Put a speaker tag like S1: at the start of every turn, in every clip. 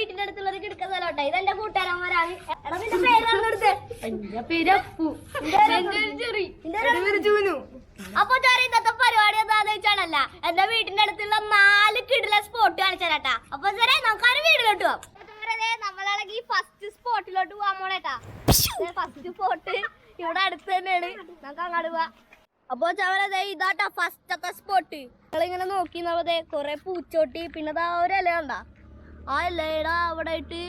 S1: വീട്ടിന്റെ അടുത്തുള്ളവർക്ക് എടുക്കുന്നതല്ലോട്ടെ. ഇതെന്റെ കൂട്ടുകാരന്മാരാണ്. എന്റെ പേര് അപ്പു. അപ്പൊ ഇന്നത്തെ പരിപാടി എന്താന്ന് വെച്ചാണല്ല, എന്റെ വീട്ടിന്റെ അടുത്തുള്ള 4 കിടില സ്പോട്ട് കാണിച്ചു തരാട്ടാ. അപ്പൊ നമുക്കാണ് വീട്ടിലോട്ട് പോവാം. നമ്മളാണെങ്കിൽ ഫസ്റ്റ് സ്പോട്ടിലോട്ട് പോവാൻ പോണേട്ടാ. ഫസ്റ്റ് സ്പോട്ട് ഇവിടെ അടുത്ത് തന്നെയാണ്, നമുക്ക് അങ്ങോട്ട് പോവാം. അപ്പൊ ചവരതെ ഇതാട്ടാ ഫസ്റ്റത്തെ സ്പോട്ട്. നിങ്ങളിങ്ങനെ നോക്കി നമ്മതേ കൊറേ പൂച്ചോട്ടി, പിന്നെ ഒരു ഇല കണ്ടാ, ആ ഇലയുടെ അവിടെ ആയിട്ട്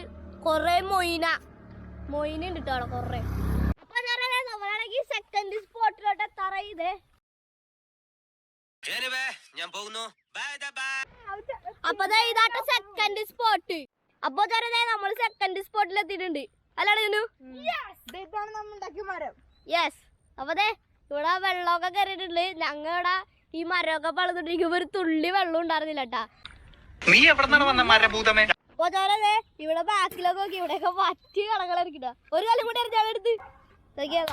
S1: കൊറേ മൊയിനുണ്ട് കേട്ടോ അവിടെ കൊറേ. അപ്പൊ നമ്മളാണെങ്കിൽ സെക്കൻഡ് സ്പോട്ടിലോട്ട് എത്താറായിതേ. അപ്പൊ ഇതാട്ട സെക്കൻഡ് സ്പോട്ട്. അപ്പൊ നമ്മൾ സെക്കൻഡ് സ്പോട്ടിൽ എത്തിയിട്ടുണ്ട് അല്ലാണ്ട്. യെസ്. അപ്പൊ ഇവിടെ വെള്ളമൊക്കെ കയറിയിട്ടുണ്ട്. ഞങ്ങളുടെ ഈ മരമൊക്കെ പളന്നിട്ടുണ്ടെങ്കിൽ ഒരു തുള്ളി വെള്ളം ഉണ്ടായിരുന്നില്ല കേട്ടാ. അപ്പൊ ഇവിടെ ബാക്കിലൊക്കെ നോക്കി ഇവിടെയൊക്കെ പറ്റി കടകളായിരിക്കട്ട. ഒരു കാലം കൂടി അടുത്ത്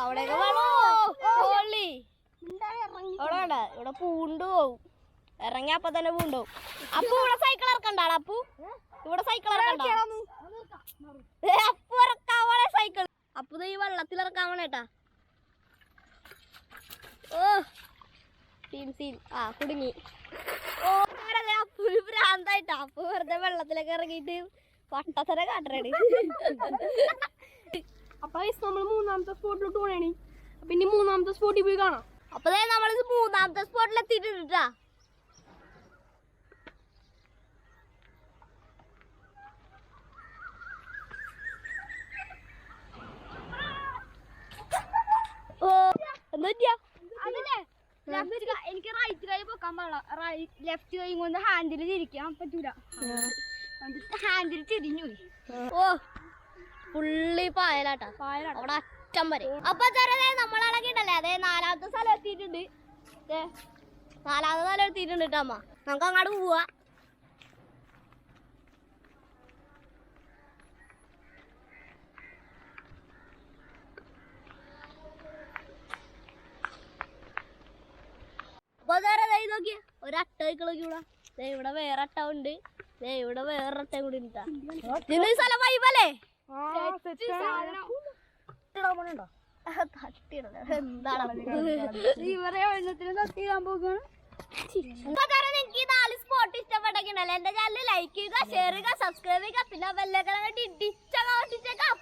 S1: അവിടെയൊക്കെ വെള്ളി അവിടെ വേണ്ട. ഇവിടെ പൂണ്ടു പോവും, ഇറങ്ങി അപ്പൊ തന്നെ പൂണ്ടുപോവും. അപ്പൊ ഇവിടെ സൈക്കിൾ ഇറക്കണ്ടാണ്. അപ്പു ഇവിടെ സൈക്കിൾ ഇറക്കണ്ട. അപ്പു ഇറക്കാവണേ സൈക്കിൾ. അപ്പു ഈ വെള്ളത്തിൽ ഇറക്കാവണേട്ടാ. ഓ സീൻ ആ കുടുങ്ങി. ഓ അപ്പു ഭ്രാന്തായിട്ടാ. അപ്പു വെറുതെ വെള്ളത്തിലൊക്കെ ഇറങ്ങിയിട്ട് വട്ടത്തര കാട്ടറേണ്.
S2: അപ്പൊ നമ്മൾ മൂന്നാമത്തെ സ്പോട്ടിലോട്ട് പോണേ. പിന്നെ മൂന്നാമത്തെ സ്പോട്ടിൽ പോയി കാണാം.
S1: അപ്പൊ നമ്മൾ മൂന്നാമത്തെ സ്പോട്ടിൽ എത്തിയിട്ടാ. ഓ എന്താ
S2: എനിക്ക് റൈറ്റ് കൈ പൊക്കാൻ പാടില്ല. ലെഫ്റ്റ് കൈ കൊണ്ട് ഹാൻഡിൽ തിരിക്കാൻ പറ്റൂല. ഹാൻഡിൽ തിരിഞ്ഞു.
S1: ഓ പുള്ളി പായലാട്ടാ, അവിടെ അറ്റം വരെ. അപ്പൊ നമ്മളാണെങ്കിണ്ടല്ലേ അതെ നാലാമത്തെ സ്ഥലം എത്തിയിട്ടുണ്ട്. നാലാമത്തെ സ്ഥലം എത്തിയിട്ടുണ്ട് കേട്ടോ അമ്മ. നമുക്ക് അങ്ങോട്ട് പോവാ. നോക്കിയ ഒരു അട്ട വയ്ക്കളൊക്കെ ഇവിടെ വേറെ അട്ട ഉണ്ട്. ഇവിടെ വേറെ അട്ട കൂടി ഉണ്ടാ. സ്ഥലം വൈബല്ലേ? നിങ്ങൾക്ക് 4 സ്പോട്ട് ഇഷ്ടപ്പെട്ടൊക്കെയുണ്ടല്ലോ. എന്റെ ചാനൽ ലൈക്ക് ചെയ്യുക, ഷെയർ ചെയ്യുക, സബ്സ്ക്രൈബ് ചെയ്യുക, പിന്നെ ബെല്ലൈക്കൺ ഇടിച്ചേക്കാം.